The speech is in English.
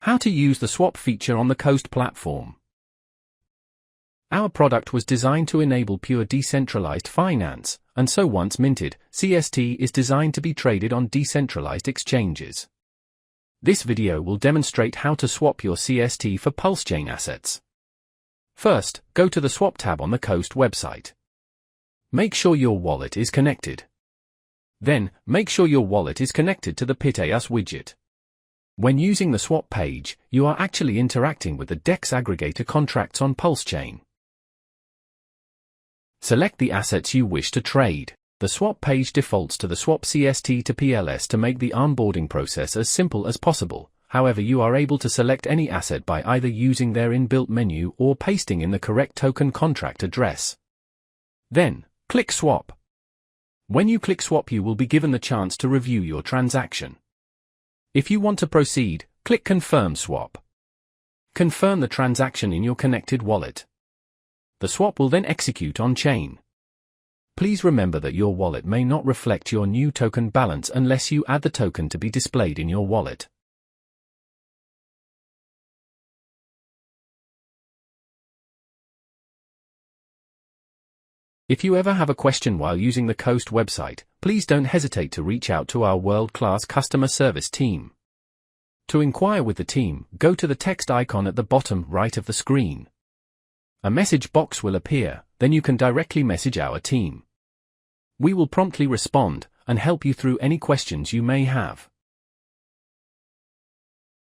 How to use the swap feature on the Coast platform. Our product was designed to enable pure decentralized finance, and so once minted, CST is designed to be traded on decentralized exchanges. This video will demonstrate how to swap your CST for PulseChain assets. First, go to the Swap tab on the Coast website. Make sure your wallet is connected. Then, make sure your wallet is connected to the payout widget. When using the swap page, you are actually interacting with the DEX aggregator contracts on PulseChain. Select the assets you wish to trade. The swap page defaults to the swap CST to PLS to make the onboarding process as simple as possible. However, you are able to select any asset by either using their inbuilt menu or pasting in the correct token contract address. Then, click Swap. When you click Swap, you will be given the chance to review your transaction. If you want to proceed, click Confirm Swap. Confirm the transaction in your connected wallet. The swap will then execute on-chain. Please remember that your wallet may not reflect your new token balance unless you add the token to be displayed in your wallet. If you ever have a question while using the Coast website, please don't hesitate to reach out to our world-class customer service team. To inquire with the team, go to the text icon at the bottom right of the screen. A message box will appear, then you can directly message our team. We will promptly respond and help you through any questions you may have.